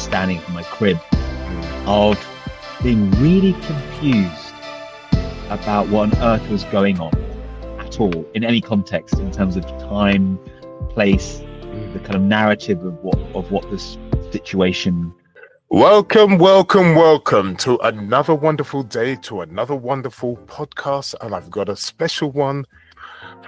standing from my crib, of being really confused about what on earth was going on at all in any context, in terms of time, place, the kind of narrative of what this situation. Welcome to another wonderful day, to another wonderful podcast, and I've got a special one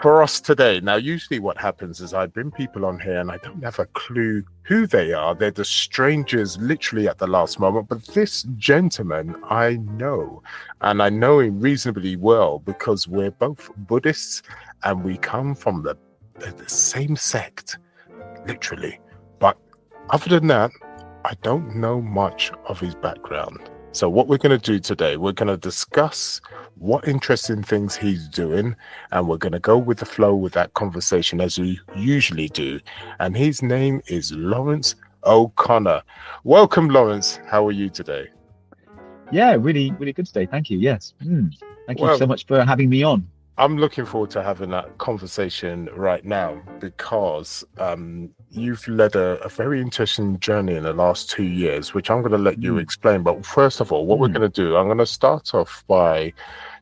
for us today. Now, usually what happens is I bring people on here and I don't have a clue who they are. They're the strangers literally at the last moment. But this gentleman I know, and I know him reasonably well because we're both Buddhists and we come from the same sect, literally. But other than that, I don't know much of his background. So what we're going to do today, we're going to discuss what interesting things he's doing, and we're going to go with the flow with that conversation as we usually do. And his name is Lawrence O'Connor. Welcome, Lawrence. How are you today? Yeah, really good today. Thank you. Yes. Thank you so much for having me on. I'm looking forward to having that conversation right now because you've led a very interesting journey in the last 2 years, which I'm going to let you explain. But first of all, what we're going to do, I'm going to start off by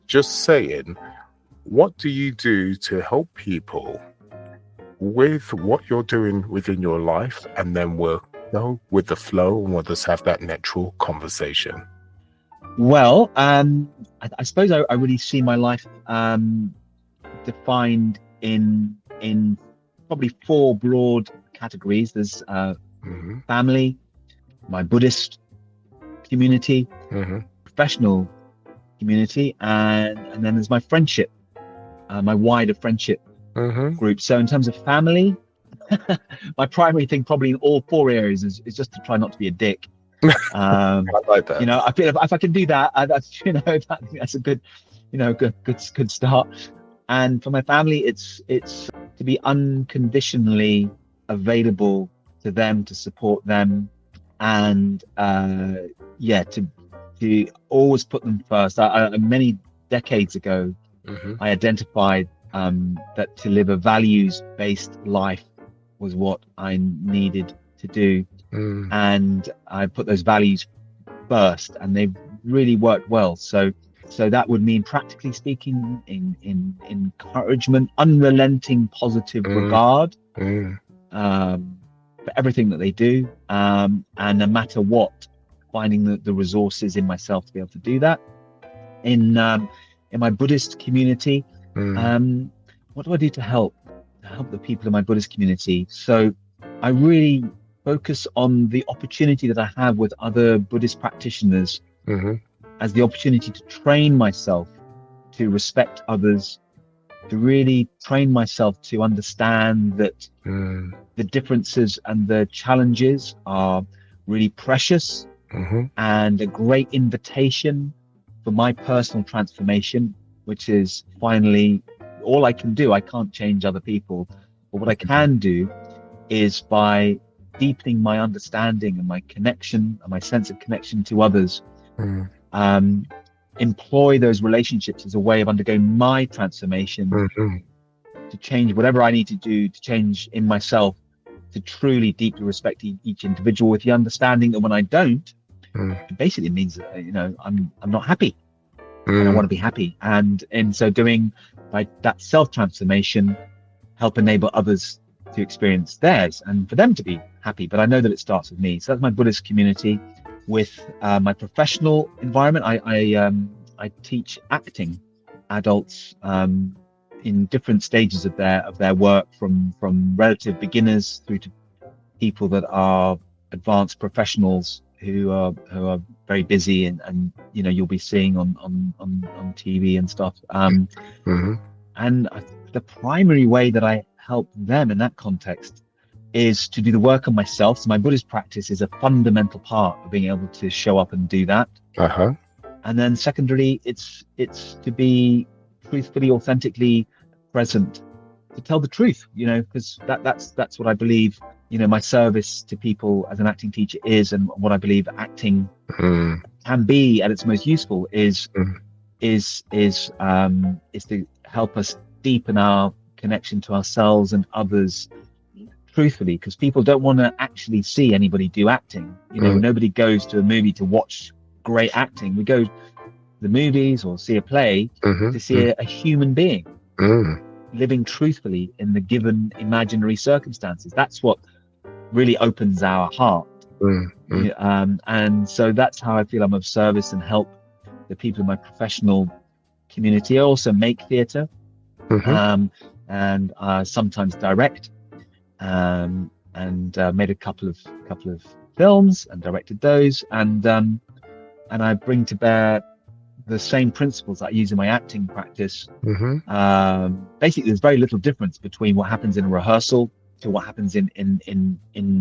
just saying, what do you do to help people with what you're doing within your life? And then we'll go with the flow and we'll just have that natural conversation. Well, I suppose I really see my life defined in probably 4 broad categories. There's family, my Buddhist community, professional community, and then there's my friendship, my wider friendship group. So in terms of family, my primary thing probably in all 4 areas is just to try not to be a dick. I like that. I feel if I can do that, that's a good start. And for my family, it's to be unconditionally available to them, to support them, and to always put them first. Many decades ago, I identified that to live a values-based life was what I needed to do. And I put those values first, and they've really worked well. So that would mean, practically speaking, in encouragement, unrelenting positive regard for everything that they do, and no matter what, finding the resources in myself to be able to do that. In my Buddhist community, what do I do to help the people in my Buddhist community? So I really focus on the opportunity that I have with other Buddhist practitioners as the opportunity to train myself to respect others, to really train myself to understand that the differences and the challenges are really precious and a great invitation for my personal transformation, which is finally all I can do. I can't change other people, but what I can do is, by deepening my understanding and my connection and my sense of connection to others, employ those relationships as a way of undergoing my transformation, to change whatever I need to do to change in myself, to truly deeply respect each individual, with the understanding that when I don't, it basically means that, I'm not happy, and I want to be happy. And in so doing, by that self-transformation, help enable others to experience theirs and for them to be happy. But I know that it starts with me. So that's my Buddhist community. With my professional environment, I teach acting adults in different stages of their work, from relative beginners through to people that are advanced professionals who are very busy and you'll be seeing on TV and stuff. And the primary way that I help them in that context is to do the work on myself. So my Buddhist practice is a fundamental part of being able to show up and do that. And then secondarily, it's to be truthfully, authentically present, to tell the truth, because that's what I believe, my service to people as an acting teacher is, and what I believe acting can be at its most useful is to help us deepen our connection to ourselves and others truthfully, because people don't want to actually see anybody do acting. Nobody goes to a movie to watch great acting. We go to the movies or see a play to see a human being living truthfully in the given imaginary circumstances. That's what really opens our heart. And so that's how I feel I'm of service and help the people in my professional community. I also make theatre and sometimes direct, and made a couple of films and directed those, and I bring to bear the same principles that I use in my acting practice. Basically, there's very little difference between what happens in a rehearsal to what happens in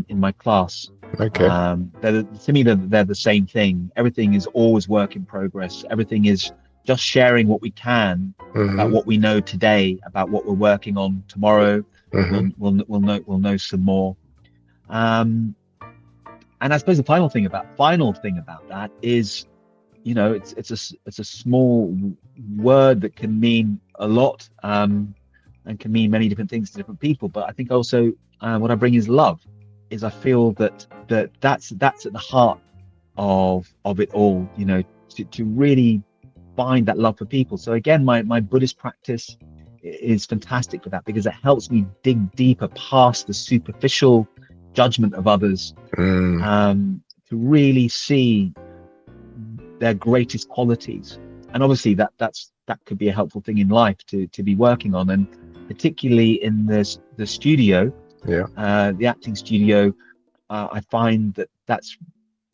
my class. To me, they're the same thing. Everything is always work in progress. Everything is just sharing what we can about what we know today, about what we're working on tomorrow. We'll know some more. And I suppose the final thing about that is, it's a small word that can mean a lot, and can mean many different things to different people. But I think also what I bring is love. I feel that's at the heart of it all. To really find that love for people. So again, my Buddhist practice is fantastic for that, because it helps me dig deeper past the superficial judgment of others, to really see their greatest qualities. And obviously that could be a helpful thing in life to be working on, and particularly in the studio, the acting studio. I find that's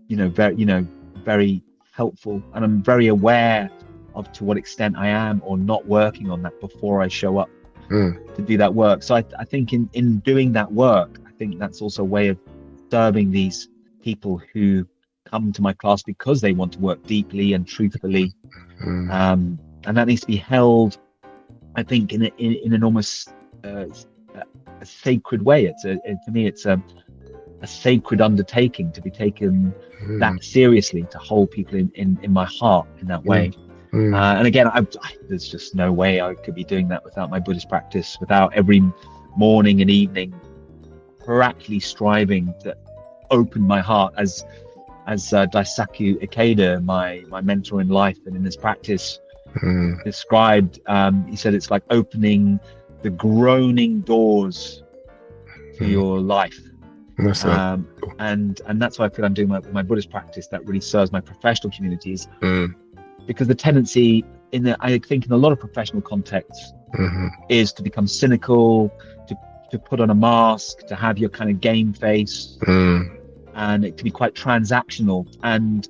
very helpful, and I'm very aware of to what extent I am or not working on that before I show up to do that work. So I think in doing that work, I think that's also a way of serving these people who come to my class because they want to work deeply and truthfully, and that needs to be held, I think, in an almost a sacred way. For me, it's a sacred undertaking to be taken that seriously, to hold people in my heart in that way. And again, there's just no way I could be doing that without my Buddhist practice, without every morning and evening practically striving to open my heart, as Daisaku Ikeda, my mentor in life and in this practice, described. He said it's like opening the groaning doors to your life. And that's why I feel I'm doing my Buddhist practice that really serves my professional communities, because the tendency I think in a lot of professional contexts is to become cynical, to put on a mask, to have your kind of game face, and it can be quite transactional. And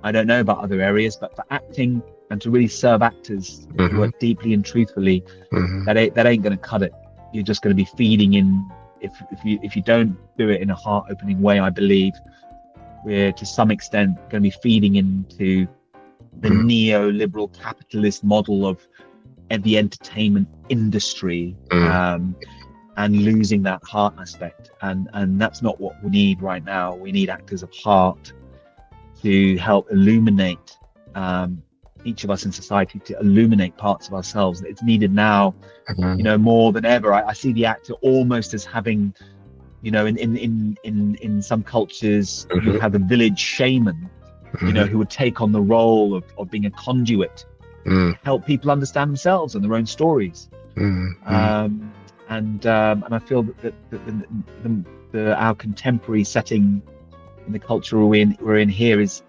I don't know about other areas, but for acting and to really serve actors who work deeply and truthfully, that ain't going to cut it. You're just going to be feeding in. If you don't do it in a heart-opening way, I believe we're to some extent going to be feeding into the neoliberal capitalist model of the entertainment industry, and losing that heart aspect. And that's not what we need right now. We need actors of heart to help illuminate each of us in society, to illuminate parts of ourselves. It's needed now, more than ever. I see the actor almost as having, in some cultures, you have a village shaman, who would take on the role of being a conduit, to help people understand themselves and their own stories. And I feel that our contemporary setting in the culture we're in here is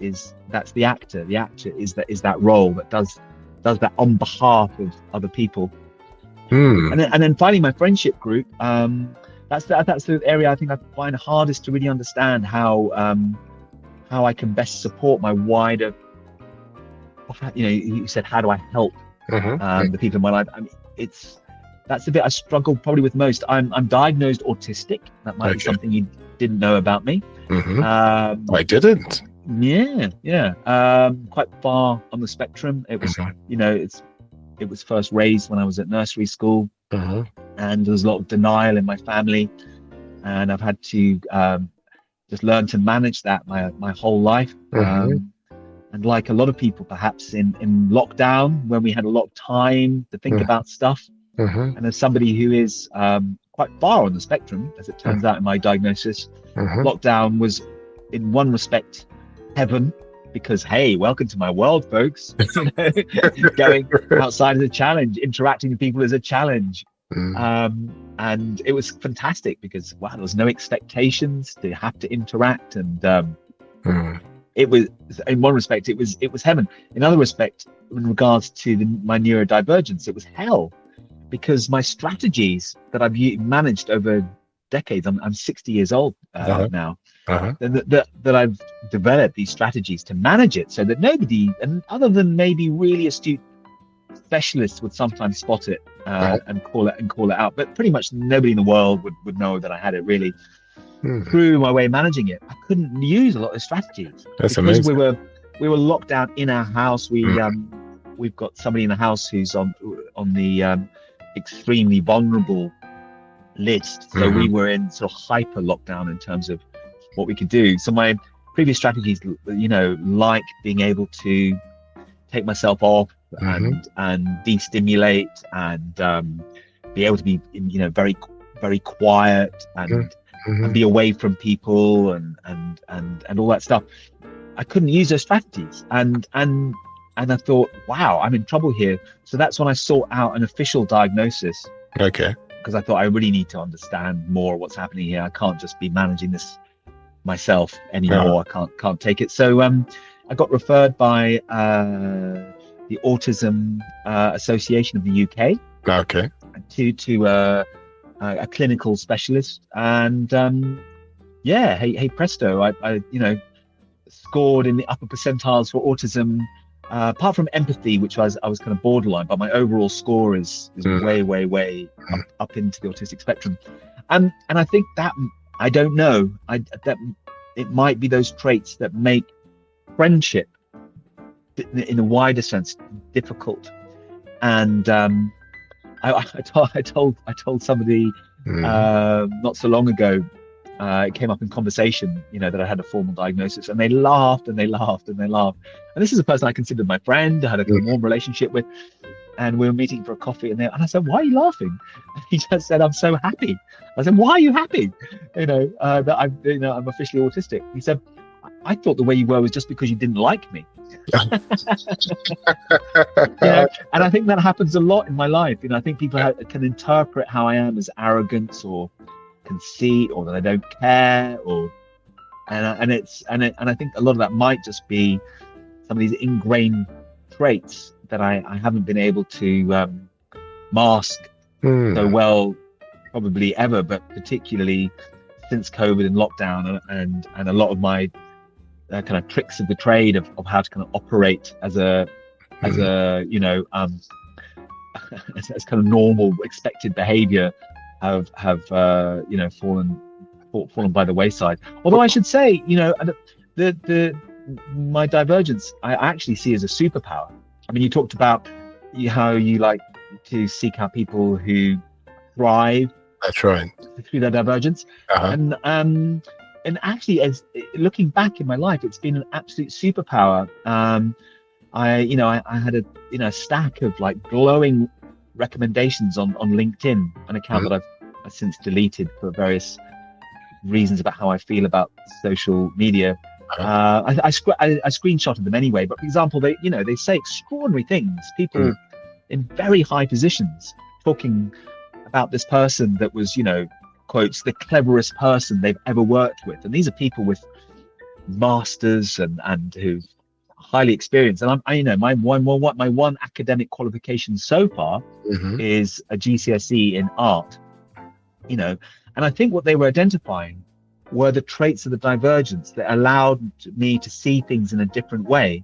that's the actor. The actor is that role that does that on behalf of other people. And then finally, my friendship group. That's the area I think I find hardest to really understand how I can best support my wider. You said, how do I help the people in my life? I mean, that's the bit I struggle probably with most. I'm diagnosed autistic. That might be something you didn't know about me. I didn't. Yeah. Quite far on the spectrum. It was, it was first raised when I was at nursery school, and there was a lot of denial in my family, and I've had to just learn to manage that my whole life. And like a lot of people, perhaps in lockdown, when we had a lot of time to think about stuff, and as somebody who is quite far on the spectrum, as it turns out in my diagnosis. Lockdown was, in one respect, heaven, because, hey, welcome to my world, folks. You know, going outside is a challenge, interacting with people is a challenge. And it was fantastic because, wow, there was no expectations to have to interact. And it was, in one respect, it was heaven. In other respect, in regards to my neurodivergence, it was hell, because my strategies that I've managed over decades, I'm 60 years old now, that I've developed these strategies to manage it so that nobody, and other than maybe really astute specialists, would sometimes spot it and call it out, but pretty much nobody in the world would know that I had it really. Through my way of managing it, I couldn't use a lot of strategies. That's because amazing. we were locked down in our house. We've got somebody in the house who's on the extremely vulnerable list, so we were in sort of hyper lockdown in terms of what we could do. So my previous strategies, you know, like being able to take myself off and de-stimulate and be able to be, you know, very, very quiet and be away from people and all that stuff. I couldn't use those strategies, and I thought, wow, I'm in trouble here. So that's when I sought out an official diagnosis. Okay. Because I thought I really need to understand more what's happening here. I can't just be managing this myself anymore. I can't take it. So I got referred by the Autism Association of the UK. Okay. To a clinical specialist, and hey presto, I you know, scored in the upper percentiles for autism. Apart from empathy, which I was kind of borderline, but my overall score is way up into the autistic spectrum, and I think that, I don't know, that it might be those traits that make friendship, in a wider sense, difficult. And I told somebody not so long ago. It came up in conversation, you know, that I had a formal diagnosis, and they laughed and they laughed and they laughed. And this is a person I considered my friend, I had a warm relationship with, and we were meeting for a coffee. And I said, "Why are you laughing?" And he just said, "I'm so happy." I said, "Why are you happy? You know, that I'm officially autistic." He said, "I thought the way you were was just because you didn't like me." You know, and I think that happens a lot in my life. You know, I think people can interpret how I am as arrogance or conceit, or that I don't care, and I think a lot of that might just be some of these ingrained traits that I haven't been able to mask so well, probably ever, but particularly since COVID and lockdown, and a lot of my kind of tricks of the trade of how to kind of operate as a you know, as kind of normal expected behavior have you know, fallen by the wayside. Although I should say, you know, my divergence I actually see as a superpower. I mean, you talked about how you like to seek out people who thrive. That's right. Through their divergence, and actually, as looking back in my life, it's been an absolute superpower. I had a stack of like glowing recommendations on LinkedIn, an account that I've since deleted for various reasons about how I feel about social media. I screenshotted them anyway, but for example, they say extraordinary things. People in very high positions talking about this person that was, you know, quotes, the cleverest person they've ever worked with. And these are people with masters and who've highly experienced. And my one academic qualification so far is a GCSE in art, you know. And I think what they were identifying were the traits of the divergence that allowed me to see things in a different way,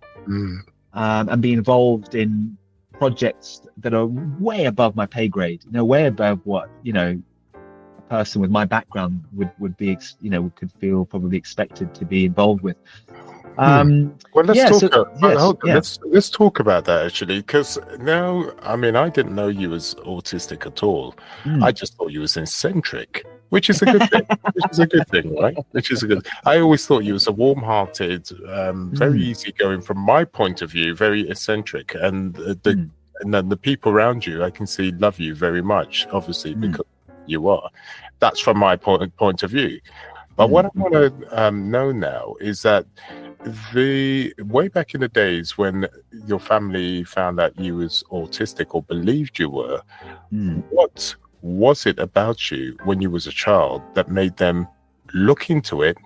and be involved in projects that are way above my pay grade, you know, way above what, you know, a person with my background would be, you know, could feel probably expected to be involved with. Well, let's talk about that actually, because now, I mean, I didn't know you was autistic at all. I just thought you was eccentric, which is a good thing. Right? I always thought you was a warm-hearted, very easygoing, from my point of view, very eccentric, and then the people around you, I can see, love you very much, obviously, because you are. That's from my point of view. But what I want to know now is that the way back in the days when your family found out you was autistic or believed you were, what was it about you when you was a child that made them look into it?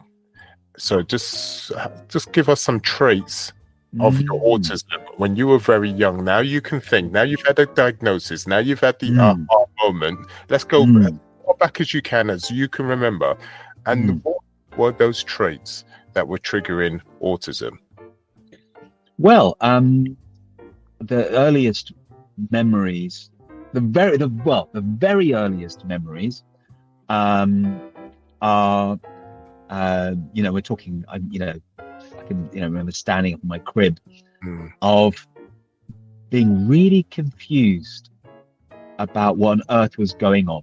So just give us some traits of your autism when you were very young. Now you can think. Now you've had a diagnosis. Now you've had the aha moment. Let's go as far back as you can remember. And what were those traits that were triggering autism? Well, the earliest memories, the very earliest memories, are, we're talking, I can, remember standing up in my crib, of being really confused about what on earth was going on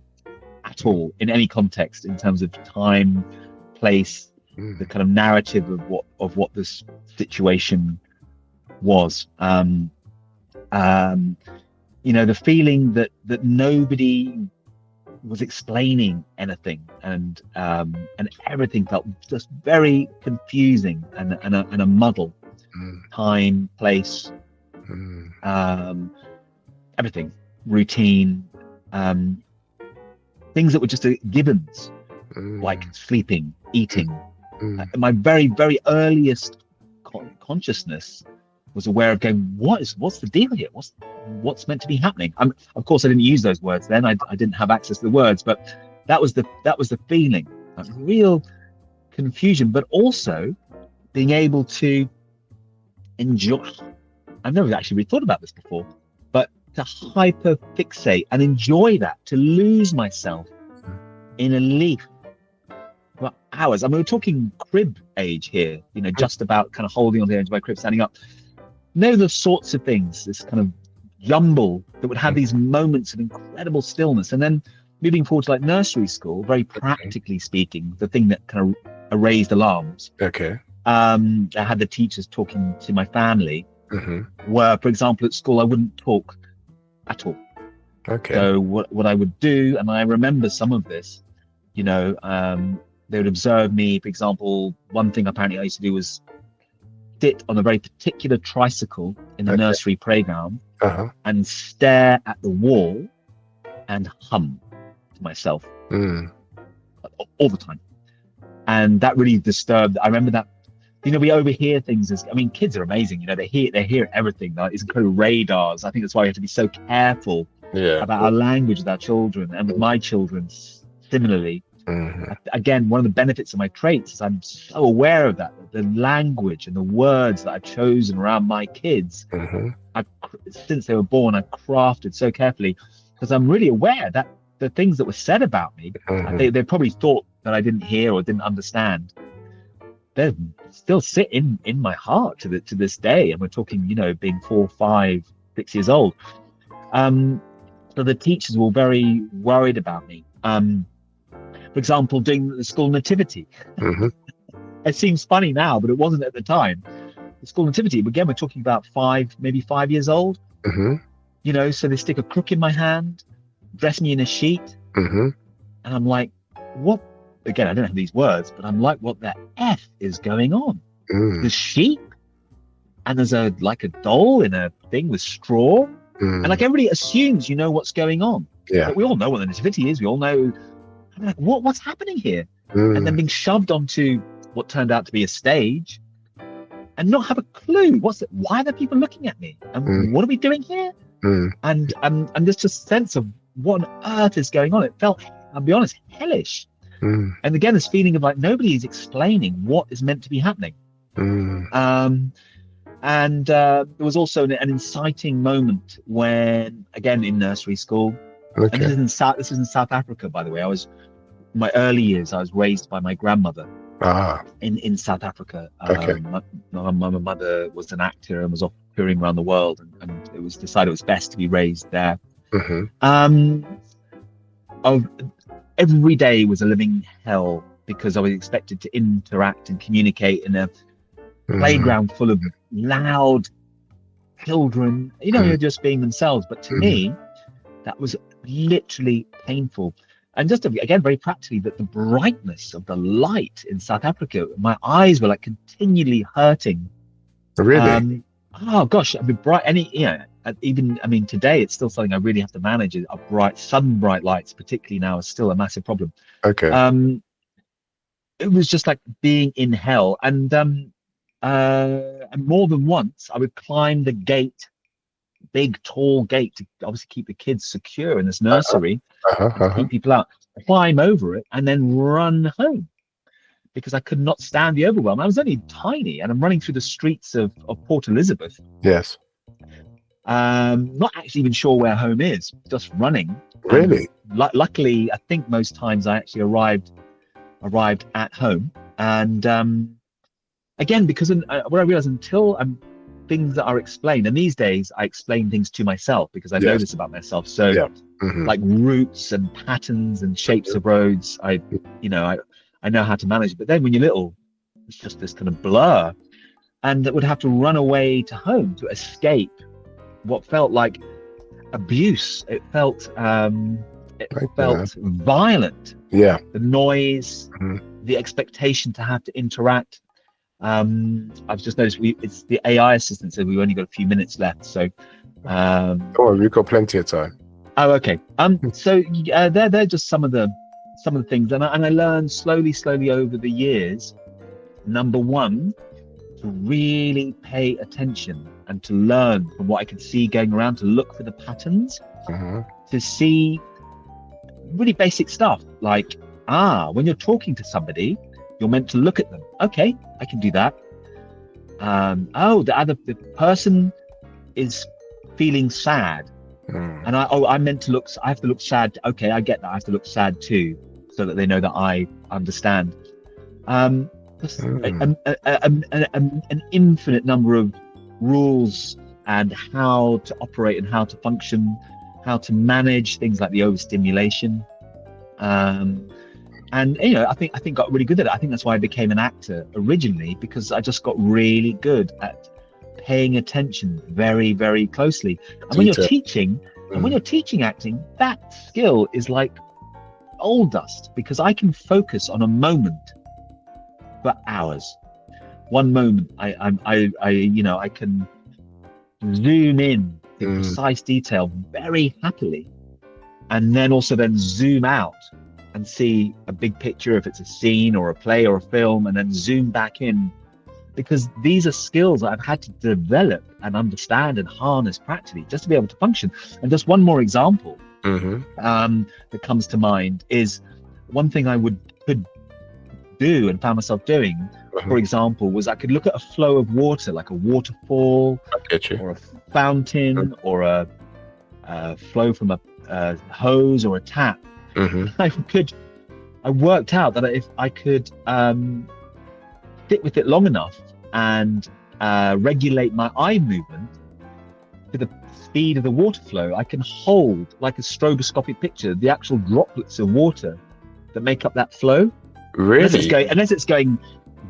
at all in any context, in terms of time, place, the kind of narrative of what this situation was. The feeling that nobody was explaining anything, and everything felt just very confusing and a muddle. Time, place, everything, routine, things that were just givens, like sleeping, eating. My very, very earliest consciousness was aware of going, what's the deal here? What's meant to be happening? Of course, I didn't use those words then. I didn't have access to the words, but that was the feeling, like real confusion, but also being able to enjoy. I've never actually really thought about this before, but to hyper fixate and enjoy that, to lose myself in a leaf for hours. I mean, we're talking crib age here, just about kind of holding on the edge of my crib, standing up. The sorts of things, this kind of jumble that would have these moments of incredible stillness. And then moving forward to like nursery school, very practically speaking, the thing that kind of raised alarms. I had the teachers talking to my family, where, for example, at school, I wouldn't talk at all. So what I would do, and I remember some of this, they would observe me. For example, one thing apparently I used to do was sit on a very particular tricycle in the nursery playground and stare at the wall and hum to myself all the time. And that really disturbed. I remember that, we overhear things kids are amazing. They hear everything. It's incredible radars. I think that's why we have to be so careful about our language with our children, and with my children similarly. Again, one of the benefits of my traits is I'm so aware of that. The language and the words that I've chosen around my kids, since they were born, I've crafted so carefully, because I'm really aware that the things that were said about me, they probably thought that I didn't hear or didn't understand. They still sit in my heart to this day. And we're talking, being 4, 5, 6 years old. So the teachers were very worried about me. For example, doing the school nativity. It seems funny now, but it wasn't at the time. The school nativity, again, we're talking about 5 years old. So they stick a crook in my hand, dress me in a sheet, and I'm like, what? Again, I don't have these words, but I'm like, what the F is going on? The sheep, and there's a doll in a thing with straw, and like everybody assumes what's going on. But we all know what the nativity is. We all know. I'm like, what's happening here? And then being shoved onto what turned out to be a stage, and not have a clue. Why are there people looking at me? And what are we doing here? And just a sense of what on earth is going on. It felt, I'll be honest, hellish. And again, this feeling of like nobody is explaining what is meant to be happening. And there was also an inciting moment when, again, in nursery school, and this is in South Africa, by the way. My early years, I was raised by my grandmother in South Africa. My mother was an actor and was off touring around the world, and it was decided it was best to be raised there. Every day was a living hell, because I was expected to interact and communicate in a playground full of loud children, just being themselves. But to me, that was literally painful. And just to, again, very practically, that the brightness of the light in South Africa, my eyes were like continually hurting. Really? Oh gosh, I mean, even, I mean, today it's still something I really have to manage. Bright lights, particularly now, is still a massive problem. Okay. It was just like being in hell. And more than once, I would climb the gate, big, tall gate, to obviously keep the kids secure in this nursery, to keep people out, climb over it, and then run home because I could not stand the overwhelm. I was only tiny, and I'm running through the streets of Port Elizabeth. Yes. Not actually even sure where home is, just running. Really? Luckily, I think most times I actually arrived at home. And again, because what I realized, until things that are explained, and these days I explain things to myself because I know this about myself. So like routes and patterns and shapes of roads, I know how to manage it. But then when you're little, it's just this kind of blur, and that would have to run away to home to escape what felt like abuse. It felt violent. Yeah. The noise, the expectation to have to interact. I've just noticed it's the AI assistant said we've only got a few minutes left, so we've got plenty of time. Oh, okay. So they're just some of the things, and I learned slowly over the years. Number one, to really pay attention and to learn from what I could see going around, to look for the patterns, to see really basic stuff like, when you're talking to somebody, you're meant to look at them. Okay, I can do that. The person is feeling sad, and I have to look sad. Okay, I get that. I have to look sad too, so that they know that I understand. An infinite number of rules and how to operate and how to function, how to manage things like the overstimulation. And I think got really good at it. I think that's why I became an actor originally, because I just got really good at paying attention very, very closely. And when you're teaching, acting, that skill is like gold dust, because I can focus on a moment for hours. One moment, I can zoom in precise detail very happily, and then also zoom out and see a big picture if it's a scene or a play or a film, and then zoom back in, because these are skills that I've had to develop and understand and harness practically just to be able to function. And just one more example that comes to mind is one thing I could do and found myself doing, for example, was I could look at a flow of water, like a waterfall or a fountain or a flow from a hose or a tap. I worked out that if I could sit with it long enough and regulate my eye movement to the speed of the water flow, I can hold, like a stroboscopic picture, the actual droplets of water that make up that flow. Really? Unless it's going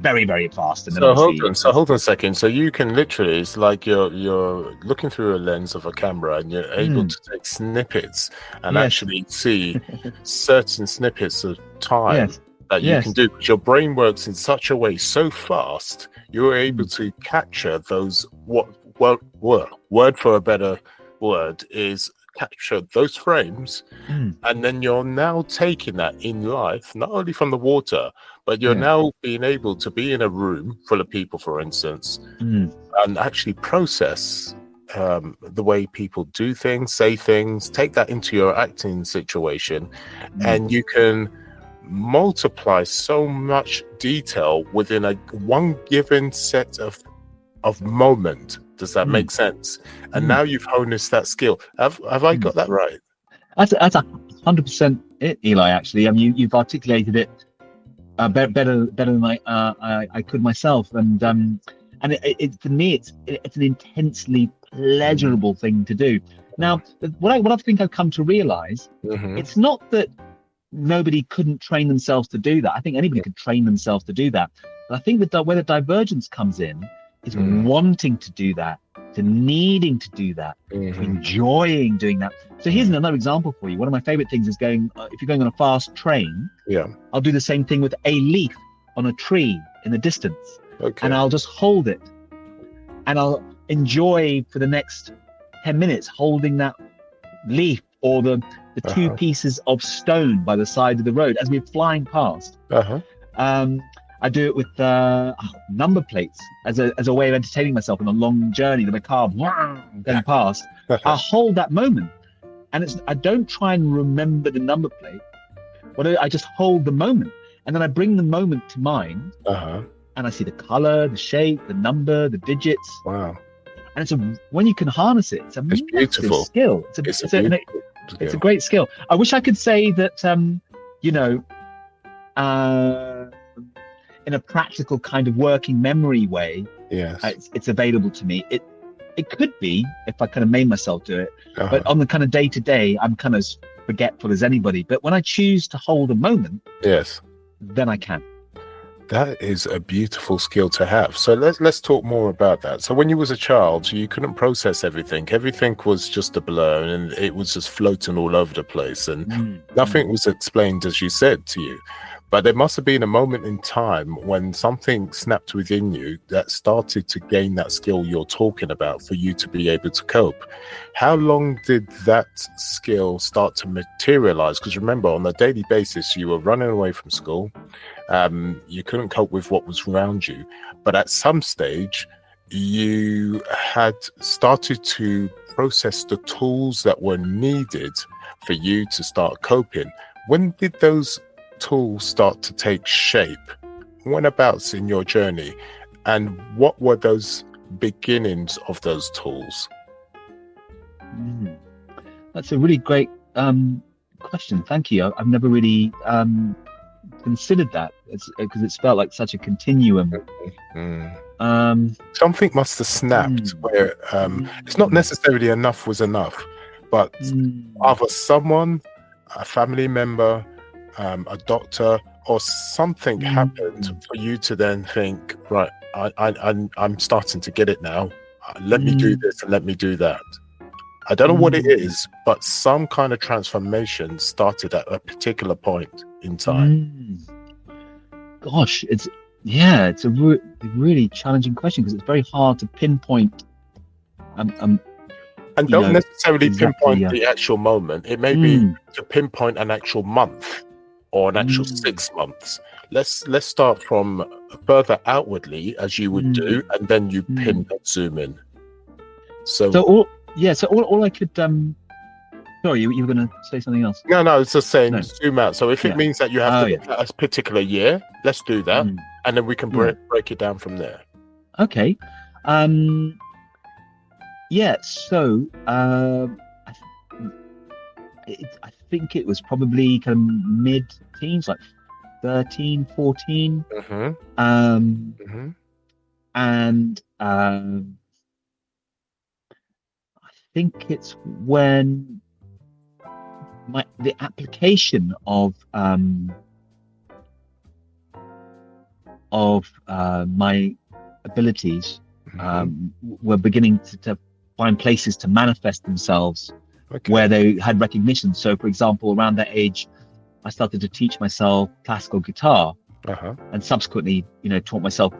very, very fast. And so hold on a second. So you can literally, it's like you're looking through a lens of a camera, and you're able to take snippets and actually see certain snippets of time that you can do. Because your brain works in such a way so fast, you're able to capture those, word for a better word is capture those frames, and then you're now taking that in life, not only from the water, but you're now being able to be in a room full of people, for instance, and actually process the way people do things, say things, take that into your acting situation, and you can multiply so much detail within one given set of moment. Does that make sense? And now you've harnessed that skill. Have I got that right? That's 100% it, Eli. Actually, I mean, you've articulated it better than I could myself. And it for me, it's an intensely pleasurable thing to do. Now, what I think I've come to realize, it's not that nobody couldn't train themselves to do that. I think anybody could train themselves to do that. But I think that where the divergence comes in is wanting to do that, to needing to do that, to enjoying doing that. So here's another example for you. One of my favorite things is going, if you're going on a fast train, I'll do the same thing with a leaf on a tree in the distance. And I'll just hold it. And I'll enjoy for the next 10 minutes holding that leaf or the two pieces of stone by the side of the road as we're flying past. I do it with number plates as a way of entertaining myself on a long journey with a car going past. I hold that moment, and I don't try and remember the number plate. I just hold the moment, and then I bring the moment to mind, and I see the color, the shape, the number, the digits. Wow! And when you can harness it, it's a beautiful skill. It's a great skill. I wish I could say that, in a practical kind of working memory way, it's available to me. It could be if I kind of made myself do it, but on the kind of day-to-day, I'm kind of forgetful as anybody. But when I choose to hold a moment, then I can. That is a beautiful skill to have. So let's talk more about that. So when you was a child, you couldn't process everything. Everything was just a blur, and it was just floating all over the place, and nothing was explained, as you said, to you. But there must have been a moment in time when something snapped within you that started to gain that skill you're talking about for you to be able to cope. How long did that skill start to materialize? Because remember, on a daily basis, you were running away from school. You couldn't cope with what was around you. But at some stage, you had started to process the tools that were needed for you to start coping. When did those tools start to take shape? Whenabouts in your journey, and what were those beginnings of those tools? That's a really great question. Thank you. I've never really considered that, because it's felt like such a continuum. Something must have snapped where it's not necessarily enough was enough, but either someone, a family member, a doctor, or something happened for you to then think, right, I'm starting to get it now. Let me do this and let me do that. I don't know what it is, but some kind of transformation started at a particular point in time. Gosh, it's a really challenging question, because it's very hard to pinpoint. And don't necessarily pinpoint the actual moment. It may be to pinpoint an actual month or an actual 6 months. Let's start from further outwardly, as you would do, and then you pin and zoom in. So all I could sorry, you were going to say something else? No, it's just saying zoom out. So if it means that you have to look at a particular year, let's do that, and then we can break it down from there. Okay. So I think it was probably kind of mid-teens, like 13, 14. And I think it's when the application of my abilities were beginning to find places to manifest themselves where they had recognition. So, for example, around that age, I started to teach myself classical guitar, and subsequently, taught myself,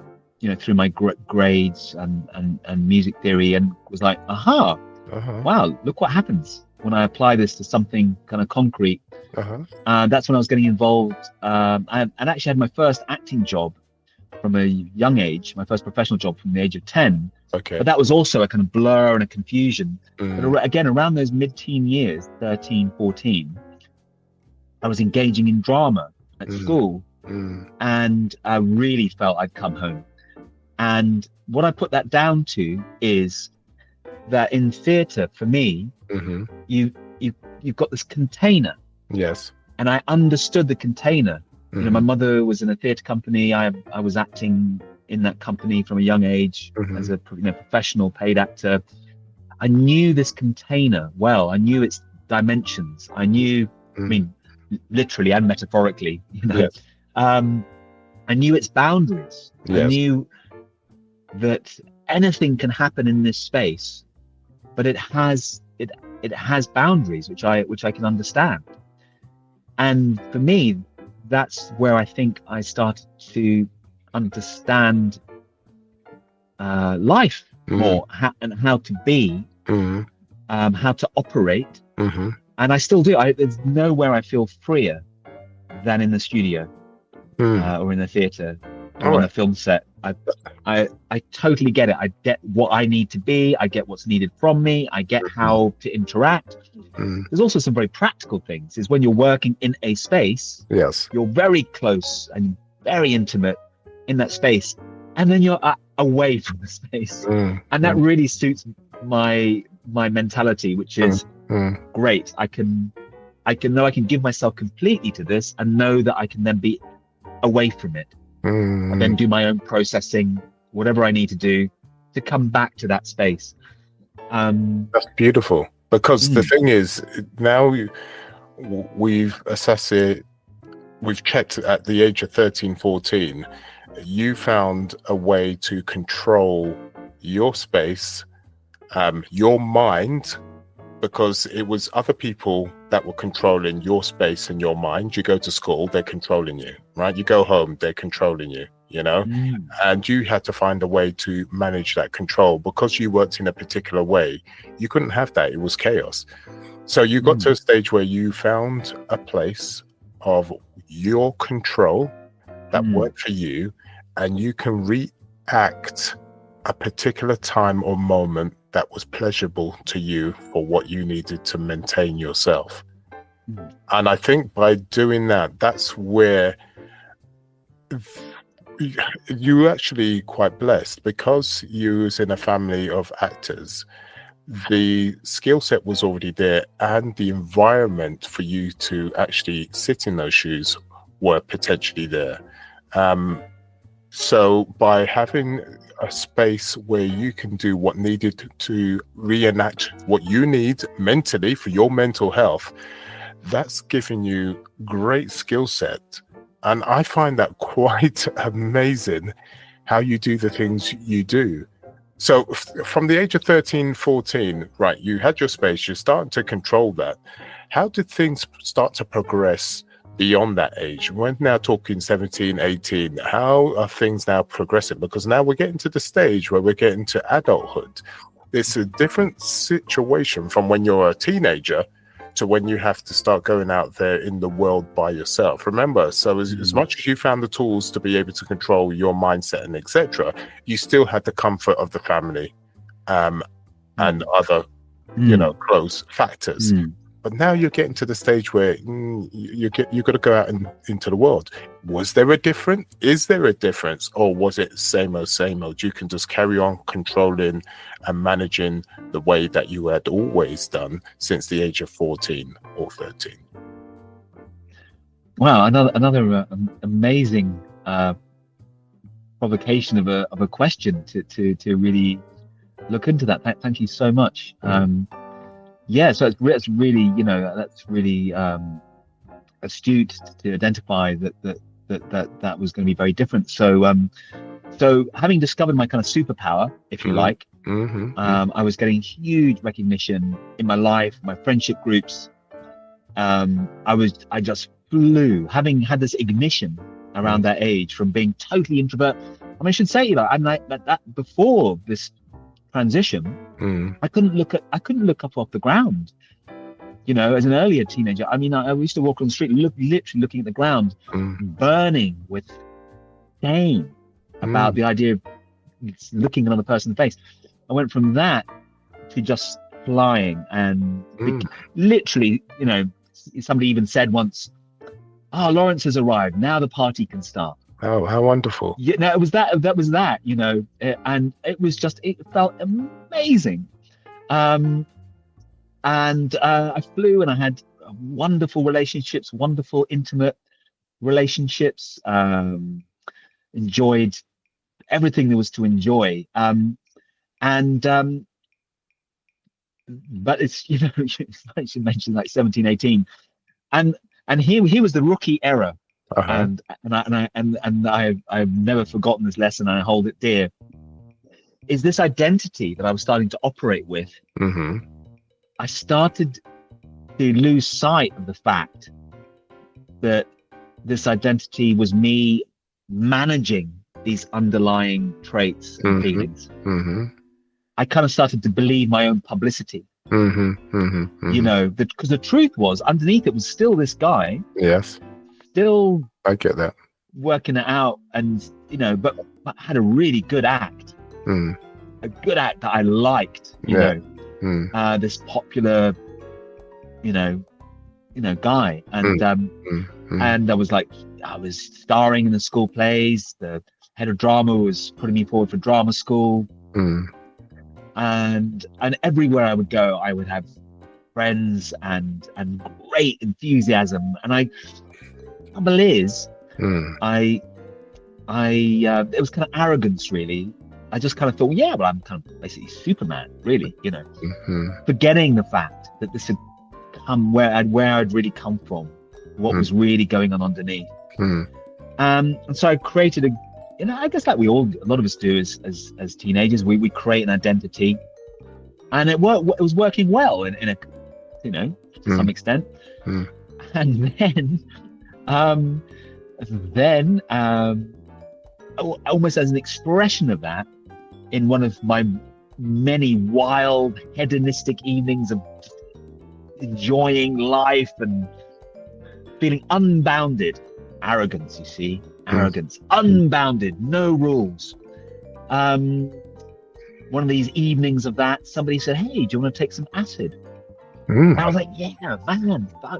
through my grades and music theory, and was like, wow, look what happens when I apply this to something kind of concrete. That's when I was getting involved. I actually had my first acting job from a young age, my first professional job from the age of 10. But that was also a kind of blur and a confusion. But again, around those mid-teen years, 13, 14, I was engaging in drama at school, and I really felt I'd come home. And what I put that down to is that in theatre, for me, you've got this container. Yes. And I understood the container. My mother was in a theatre company. I was acting in that company from a young age as a professional paid actor. I knew this container well. I knew its dimensions. I knew, I mean, literally and metaphorically, I knew its boundaries. I knew that anything can happen in this space, but it has boundaries which I can understand. And for me, that's where I think I started to understand life more, and how to be, how to operate. And I still do. There's nowhere I feel freer than in the studio, or in the theatre, or on a film set. I totally get it. I get what I need to be. I get what's needed from me. I get how to interact. There's also some very practical things. Is when you're working in a space, yes, you're very close and very intimate in that space, and then you're away from the space, and that really suits my mentality, which is great. I can know I can give myself completely to this, and know that I can then be away from it, and then do my own processing, whatever I need to do to come back to that space. That's beautiful, because the thing is, now we've assessed it, we've checked at the age of 13, 14, you found a way to control your space, your mind, because it was other people that were controlling your space and your mind. You go to school, they're controlling you, right? You go home, they're controlling you, you know? And you had to find a way to manage that control. Because you worked in a particular way, you couldn't have that. It was chaos. So you got to a stage where you found a place of your control that worked for you, and you can react a particular time or moment that was pleasurable to you for what you needed to maintain yourself. And I think by doing that, that's where you're actually quite blessed, because you was in a family of actors. The skill set was already there, and the environment for you to actually sit in those shoes were potentially there. So by having a space where you can do what needed to reenact what you need mentally for your mental health, that's giving you great skill set. And I find that quite amazing, how you do the things you do. So from the age of 13, 14, right, you had your space, you're starting to control that. How did things start to progress beyond that age? We're now talking 17, 18. How are things now progressing? Because now we're getting to the stage where we're getting to adulthood. It's a different situation from when you're a teenager to when you have to start going out there in the world by yourself. Remember, so as much as you found the tools to be able to control your mindset and etc., you still had the comfort of the family and other, you know, close factors. But now you're getting to the stage where you've got to go out into the world. Was there a difference? Is there a difference? Or was it same old? You can just carry on controlling and managing the way that you had always done since the age of 14 or 13. Wow, another amazing provocation of a question to really look into that. Thank you so much. Yeah, so it's really, you know, that's really astute to identify that was going to be very different. So so having discovered my kind of superpower, if you like, I was getting huge recognition in my life, my friendship groups. I just flew, having had this ignition around that age from being totally introvert. I mean, I should say, you know, I'm like that before this transition, I couldn't look up off the ground, you know, as an earlier teenager. I mean, I used to walk on the street, literally looking at the ground, burning with shame about the idea of looking another person in the face. I went from that to just flying, and literally, you know, somebody even said once, "Oh, Lawrence has arrived. Now the party can start." Oh, how wonderful. Yeah, no, it was that, you know, and it was just, it felt amazing. And I flew, and I had wonderful relationships, wonderful intimate relationships, enjoyed everything there was to enjoy. But it's, you know, I should mention like 17, 18. And here was the rookie era. And I've never forgotten this lesson. I hold it dear. is this identity that I was starting to operate with. I started to lose sight of the fact that this identity was me managing these underlying traits and feelings. I kind of started to believe my own publicity, you know, because the truth was underneath it was still this guy. Yes. Still, I get that. Working it out, and you know, but had a really good act, a good act that I liked, you know, this popular, you know, guy, and and I was starring in the school plays. The head of drama was putting me forward for drama school, and everywhere I would go, I would have friends and great enthusiasm, and the trouble is, it was kind of arrogance, really. I just kind of thought, yeah, well, I'm kind of basically Superman, really, you know, forgetting the fact that this had come where I'd really come from, what was really going on underneath. And so I created I guess like a lot of us do as teenagers, we create an identity, and it was working well in a, you know, to some extent. And then almost as an expression of that, in one of my many wild hedonistic evenings of enjoying life and feeling unbounded arrogance, you see, unbounded, no rules. One of these evenings of that, somebody said, "Hey, do you want to take some acid?" And I was like, "Yeah, man." But,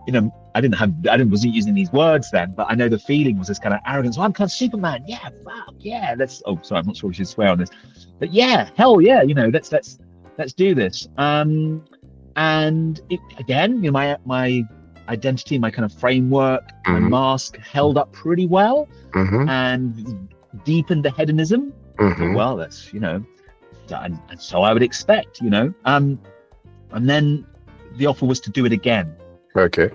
you know, I wasn't using these words then, but I know the feeling was this kind of arrogance. Well, I'm kind of Superman. Yeah, fuck yeah. Oh, sorry, I'm not sure we should swear on this, but yeah, hell yeah. You know, let's do this. And it, again, you know, my identity, my kind of framework, my mask held up pretty well, and deepened the hedonism. Well, that's, you know, and so I would expect, you know, and then the offer was to do it again. Okay.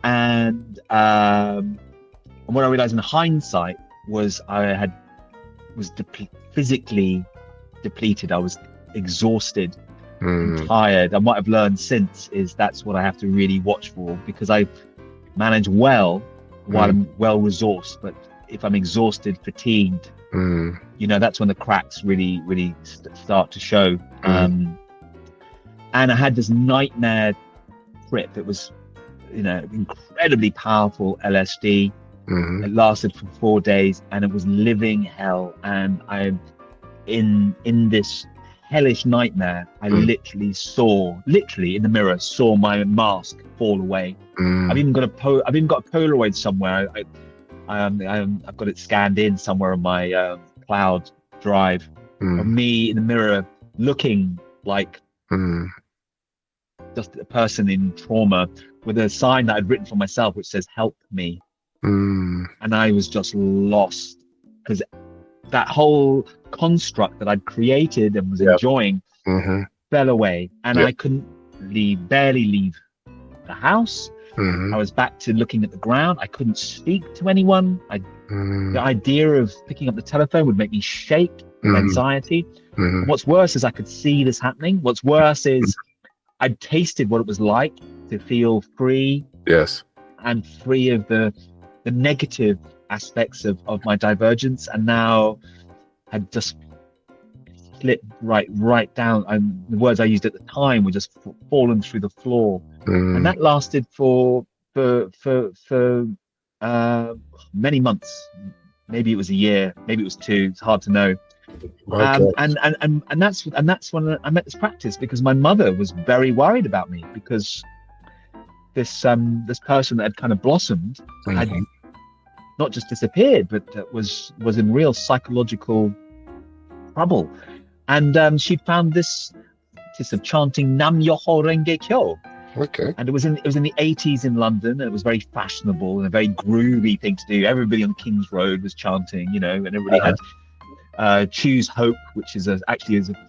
And what I realized in hindsight was I was physically depleted. I was exhausted, and tired. And what I've learned since is that's what I have to really watch for, because I manage well while I'm well resourced. But if I'm exhausted, fatigued, you know, that's when the cracks really start to show. And I had this nightmare trip. It was, you know, incredibly powerful LSD. It lasted for 4 days, and it was living hell. And I, in this hellish nightmare, I literally in the mirror saw my mask fall away. I've even got a Polaroid somewhere. I've got it scanned in somewhere on my cloud drive of me in the mirror looking like just a person in trauma, with a sign that I'd written for myself which says "Help me." And I was just lost, because that whole construct that I'd created and was enjoying fell away, and I couldn't barely leave the house. I was back to looking at the ground. I couldn't speak to anyone. The idea of picking up the telephone would make me shake with anxiety. What's worse is I could see this happening. What's worse is I'd tasted what it was like to feel free. Yes. And free of the negative aspects of my divergence, and now had just slipped right down, and the words I used at the time were just fallen through the floor. And that lasted for many months. Maybe it was a year, maybe it was 2. It's hard to know. And that's when I met this practice, because my mother was very worried about me, because this person that had kind of blossomed had not just disappeared, but was in real psychological trouble. And she found this practice of chanting Nam Myoho Renge Kyo. Okay. And it was in the 80s in London, and it was very fashionable and a very groovy thing to do. Everybody on King's Road was chanting, you know, and everybody had Choose Hope, which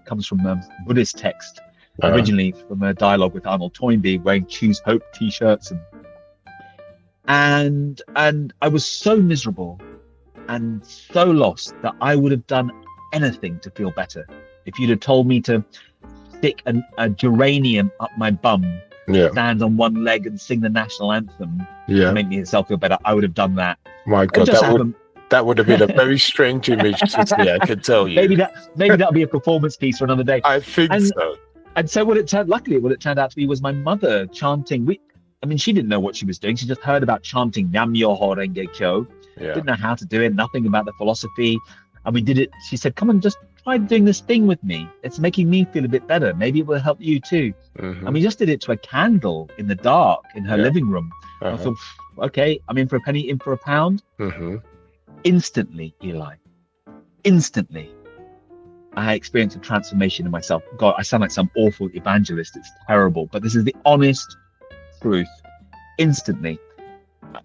comes from a Buddhist text, originally from a dialogue with Arnold Toynbee, wearing Choose Hope t-shirts, and I was so miserable and so lost that I would have done anything to feel better. If you'd have told me to stick a geranium up my bum, stand on one leg and sing the national anthem to make myself feel better, I would have done that. My God, that would have been a very strange image to see, I can tell you. Maybe that'll be a performance piece for another day. I think so. And so what it turned out to be was my mother chanting. She didn't know what she was doing. She just heard about chanting Nam-myoho Renge Kyo. Didn't know how to do it, nothing about the philosophy. And we did it. She said, come on, just try doing this thing with me. It's making me feel a bit better. Maybe it will help you too. And we just did it to a candle in the dark in her living room. I thought, okay, I'm in for a penny, in for a pound. Instantly, Eli, I experienced a transformation in myself. God, I sound like some awful evangelist. It's terrible, but this is the honest truth. Instantly,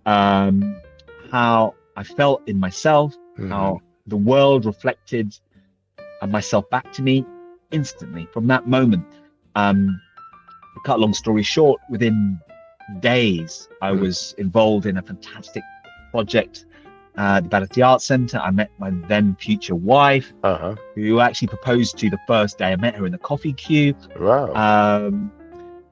how I felt in myself, how the world reflected myself back to me instantly from that moment. To cut a long story short, within days, I was involved in a fantastic project at the Buddhist Art Center. I met my then future wife, who actually proposed to the first day I met her in the coffee queue. Wow.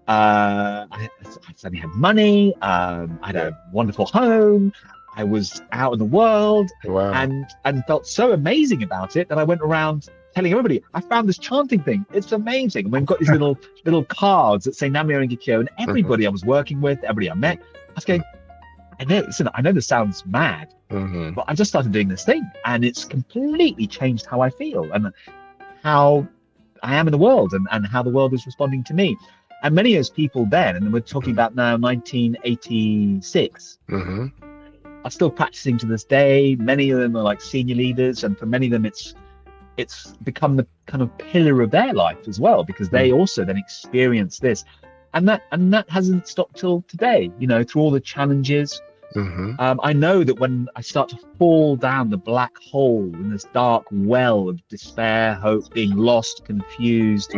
I suddenly had money. I had a wonderful home. I was out in the world, and felt so amazing about it that I went around telling everybody, I found this chanting thing. It's amazing. And we've got these little cards that say Nam-myoho Renge Kyo, and everybody I was working with, everybody I met, I was going, I know this sounds mad, but I just started doing this thing, and it's completely changed how I feel and how I am in the world, and how the world is responding to me. And many of those people then, and we're talking about now 1986, are still practicing to this day. Many of them are like senior leaders, and for many of them it's become the kind of pillar of their life as well, because they also then experience this. And that hasn't stopped till today, through all the challenges. I know that when I start to fall down the black hole in this dark well of despair, hope, being lost, confused,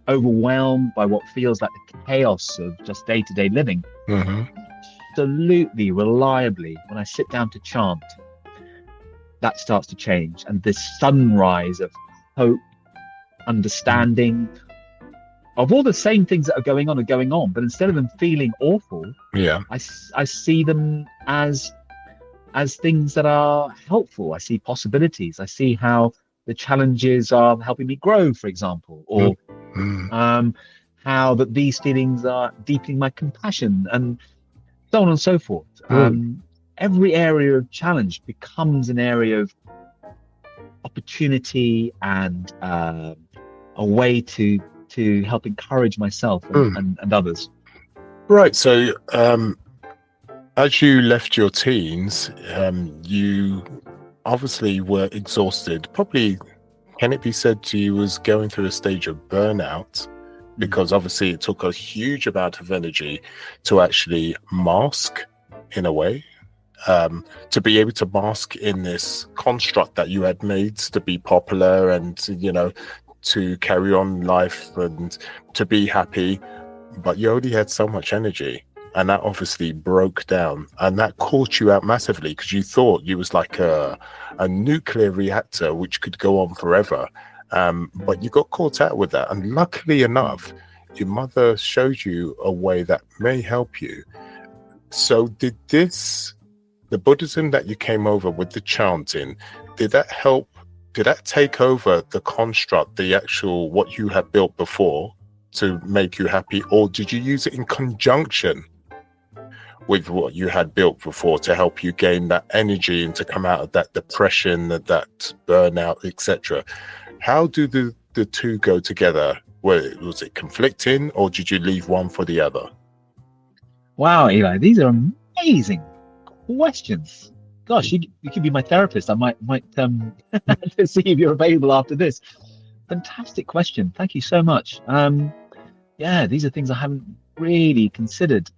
overwhelmed by what feels like the chaos of just day-to-day living, absolutely, reliably, when I sit down to chant, that starts to change. And this sunrise of hope, understanding, of all the same things that are going on, but instead of them feeling awful, I see them as things that are helpful. I see possibilities. I see how the challenges are helping me grow, for example, or how that these feelings are deepening my compassion, and so on and so forth. Every area of challenge becomes an area of opportunity and a way to help encourage myself and others. Right. So as you left your teens, you obviously were exhausted. Probably, can it be said to you was going through a stage of burnout? Because obviously it took a huge amount of energy to actually mask, in a way, to be able to mask in this construct that you had made to be popular and, to carry on life and to be happy. But you only had so much energy, and that obviously broke down, and that caught you out massively, because you thought you was like a nuclear reactor which could go on forever. But you got caught out with that, and luckily enough, your mother showed you a way that may help you. So did the Buddhism that you came over with, the chanting, did that help? Did that take over the construct, the actual what you had built before, to make you happy, or did you use it in conjunction with what you had built before to help you gain that energy and to come out of that depression, that burnout, etc.? How do the two go together? Was it conflicting, or did you leave one for the other? Wow, Eli, these are amazing questions. Gosh, you could be my therapist. I might to see if you're available after this. Fantastic question. Thank you so much. These are things I haven't really considered.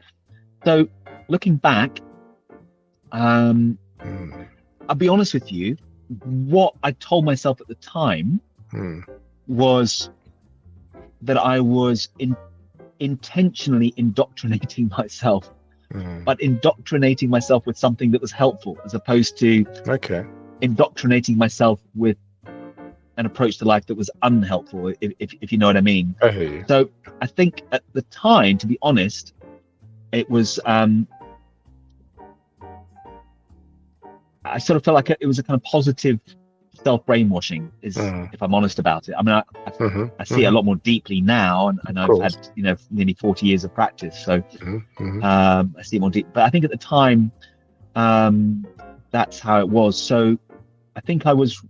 So looking back, I'll be honest with you, what I told myself at the time was that I was intentionally indoctrinating myself, but indoctrinating myself with something that was helpful, as opposed to indoctrinating myself with an approach to life that was unhelpful, if you know what I mean. I hear you. So I think at the time, to be honest, it was I sort of felt like it was a kind of positive self-brainwashing, if I'm honest about it. I mean, I see it a lot more deeply now, and I've had nearly 40 years of practice, so I see it more deep. But I think at the time, that's how it was. So I think I was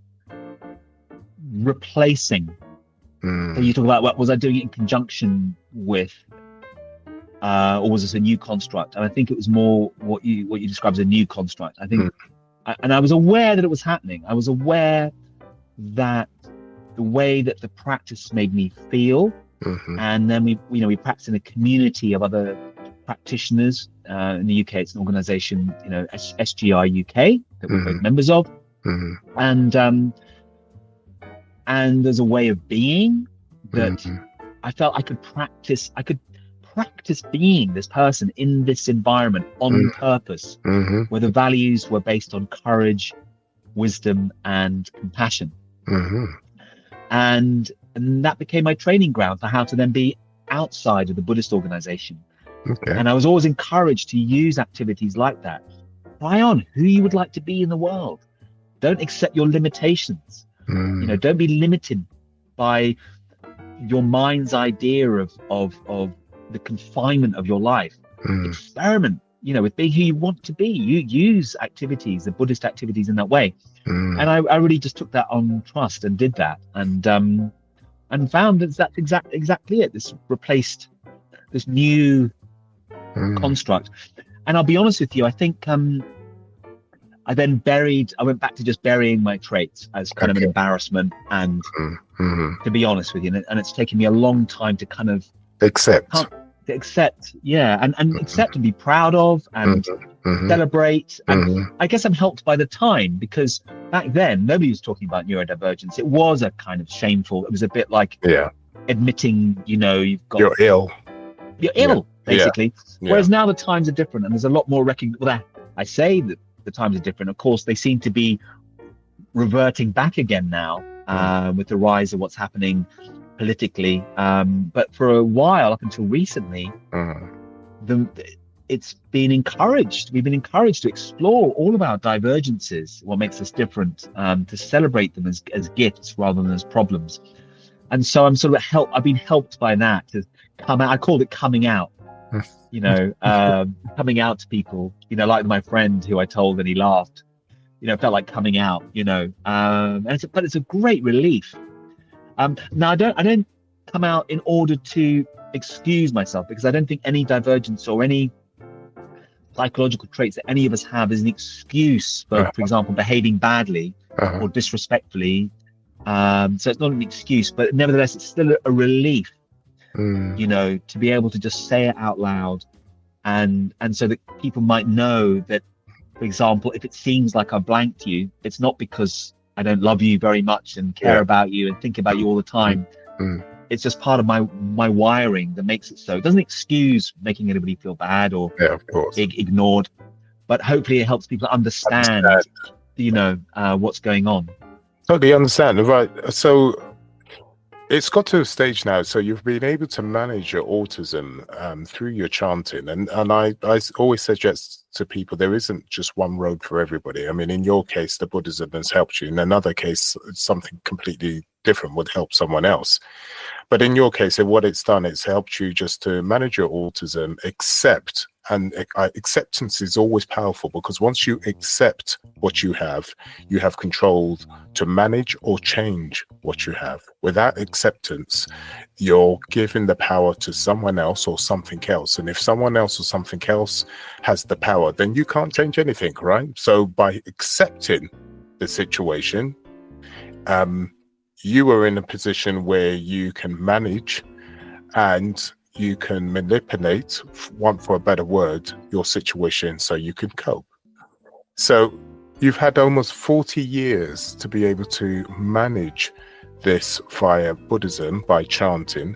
replacing. So you talk about, what was I doing it in conjunction with, or was this a new construct? And I think it was more what you describe as a new construct. I think. And I was aware that it was happening. I was aware that the way that the practice made me feel, and then we practice in a community of other practitioners. In the UK, it's an organisation, SGI UK, that we're both members of, and there's a way of being that I felt I could practice. I could practice being this person in this environment on purpose, where the values were based on courage, wisdom, and compassion. And that became my training ground for how to then be outside of the Buddhist organization. And I was always encouraged to use activities like that. Try on who you would like to be in the world. Don't accept your limitations. Don't be limited by your mind's idea of the confinement of your life. Experiment, with being who you want to be. You use activities, the Buddhist activities, in that way. And I really just took that on trust and did that, and found that that's exactly it. This replaced this new construct. And I'll be honest with you, I think I went back to just burying my traits as kind of an embarrassment, and to be honest with you, and it's taken me a long time to kind of accept, and accept and be proud of and celebrate. And I guess I'm helped by the time, because back then nobody was talking about neurodivergence. It was a kind of shameful. It was a bit like admitting, you're ill, basically. Whereas now the times are different, and there's a lot more I say that the times are different. Of course, they seem to be reverting back again now, with the rise of what's happening politically, but for a while, up until recently, it's been encouraged. We've been encouraged to explore all of our divergences, what makes us different, to celebrate them as gifts rather than as problems. And so I'm sort of I've been helped by that to come out. I called it coming out, coming out to people, like my friend who I told and he laughed, it felt like coming out, but it's a great relief. Now I don't come out in order to excuse myself, because I don't think any divergence or any psychological traits that any of us have is an excuse for example, behaving badly or disrespectfully. So it's not an excuse, but nevertheless, it's still a relief, to be able to just say it out loud, and so that people might know that, for example, if it seems like I've blanked you, it's not because I don't love you very much and care about you and think about you all the time. It's just part of my wiring that makes it so. It doesn't excuse making anybody feel bad or ignored, but hopefully it helps people understand. What's going on. Totally understand, right? So it's got to a stage now, so you've been able to manage your autism through your chanting, and I always suggest to people there isn't just one road for everybody. I mean, in your case, the Buddhism has helped you. In another case, something completely different would help someone else. But in your case, what it's done, it's helped you just to manage your autism, accept. And acceptance is always powerful, because once you accept what you have control to manage or change what you have. Without acceptance, you're giving the power to someone else or something else. And if someone else or something else has the power, then you can't change anything, right? So by accepting the situation, you are in a position where you can manage and you can manipulate, want for a better word, your situation so you can cope. So you've had almost 40 years to be able to manage this via Buddhism by chanting.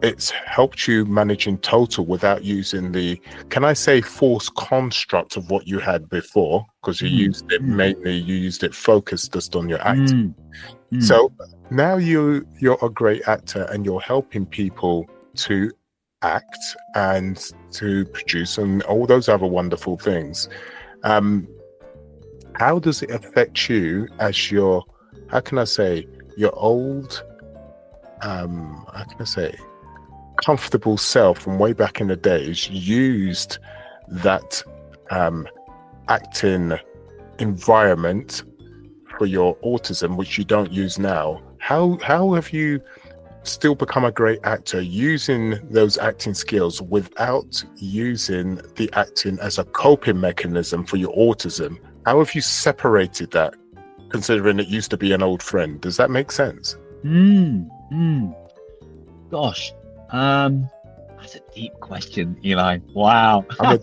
it's helped you manage in total without using the, can I say, false construct of what you had before, because you used it mainly, you used it focused just on your acting. So now you're a great actor and you're helping people to act and to produce and all those other wonderful things. How does it affect you as your, how can I say, your old, how can I say, comfortable self from way back in the days used that acting environment for your autism, which you don't use now? How have you still become a great actor using those acting skills without using the acting as a coping mechanism for your autism? How have you separated that, considering it used to be an old friend? Does that make sense? Gosh, that's a deep question, Eli. Wow. I'm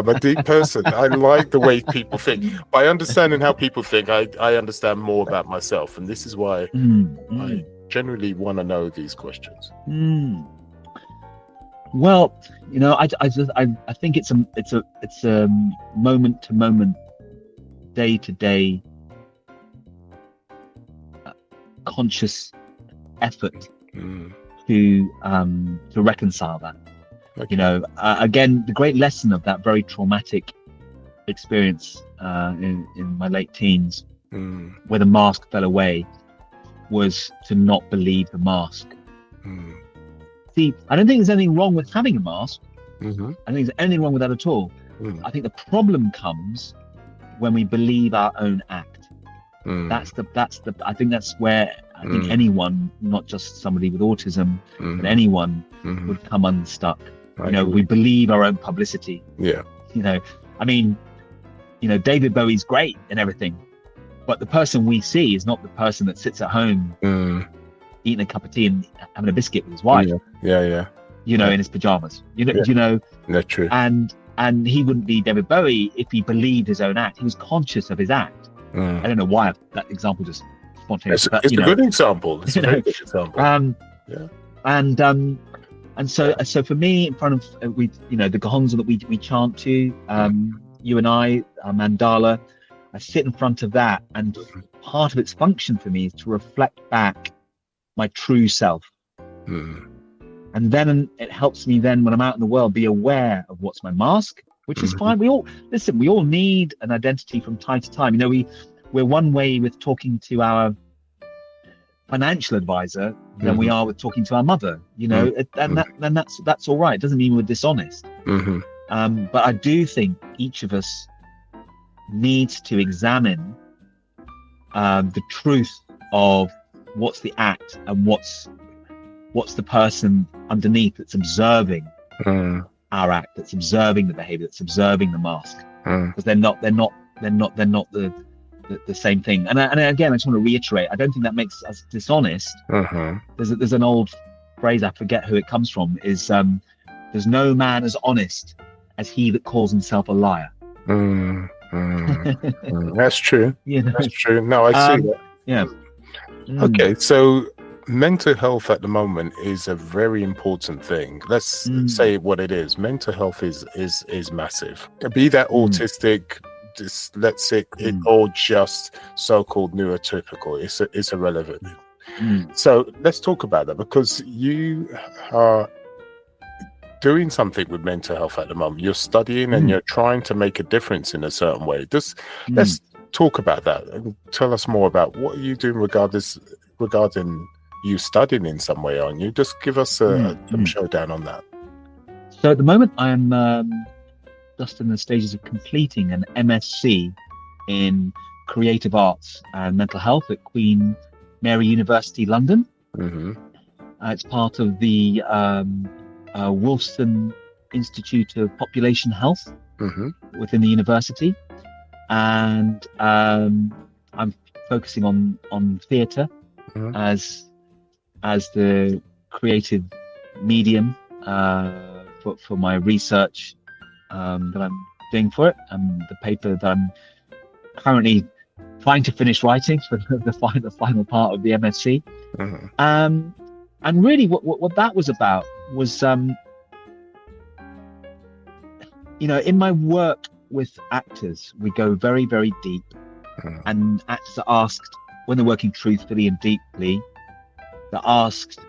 a deep person. I like the way people think. By understanding how people think, I understand more about myself, and this is why I generally want to know these questions. Well, you know, I think it's a moment to moment, day to day conscious effort to reconcile that. Okay. You know, again, the great lesson of that very traumatic experience in my late teens, where the mask fell away, was to not believe the mask. See, I don't think there's anything wrong with having a mask. I don't think there's anything wrong with that at all. I think the problem comes when we believe our own act. I think that's where I think anyone, not just somebody with autism, but anyone would come unstuck. You know, we believe our own publicity. Yeah. You know, I mean, you know, David Bowie's great and everything, but the person we see is not the person that sits at home eating a cup of tea and having a biscuit with his wife. Yeah. You know, in his pajamas. You know. That's true. And he wouldn't be David Bowie if he believed his own act. He was conscious of his act. I don't know why that example just spontaneous. It's a good example. It's a very good example. And so for me, in front of the Gohonza that we chant to, you and I, mandala, I sit in front of that, and part of its function for me is to reflect back my true self. And then it helps me then, when I'm out in the world, be aware of what's my mask, which is fine. We all need an identity from time to time. You know, we're one way with talking to our financial advisor than we are with talking to our mother, you know, and that's all right. It doesn't mean we're dishonest. But I do think each of us needs to examine the truth of what's the act and what's the person underneath that's observing our act, that's observing the behavior, that's observing the mask, because they're not the same thing. And again, I just want to reiterate, I don't think that makes us dishonest. There's an old phrase, I forget who it comes from, is there's no man as honest as he that calls himself a liar. That's true. You know? That's true. No, I see that. Yeah. Okay, so mental health at the moment is a very important thing. Let's say what it is. Mental health is massive. Be that autistic, dyslexic, or just so-called neurotypical. It's irrelevant. So let's talk about that, because you are doing something with mental health at the moment. You're studying and you're trying to make a difference in a certain way. Let's talk about that and tell us more about what are you doing regarding you studying in some way, aren't you? Just give us some showdown on that. So at the moment, I'm just in the stages of completing an MSc in creative arts and mental health at Queen Mary University, London. It's part of the Wolfson Institute of Population Health within the university. And I'm focusing on theatre as the creative medium for my research that I'm doing for it, and the paper that I'm currently trying to finish writing for the final part of the MSc. And really what that was about was, in my work with actors, we go very, very deep, and actors are asked, when they're working truthfully and deeply, they're asked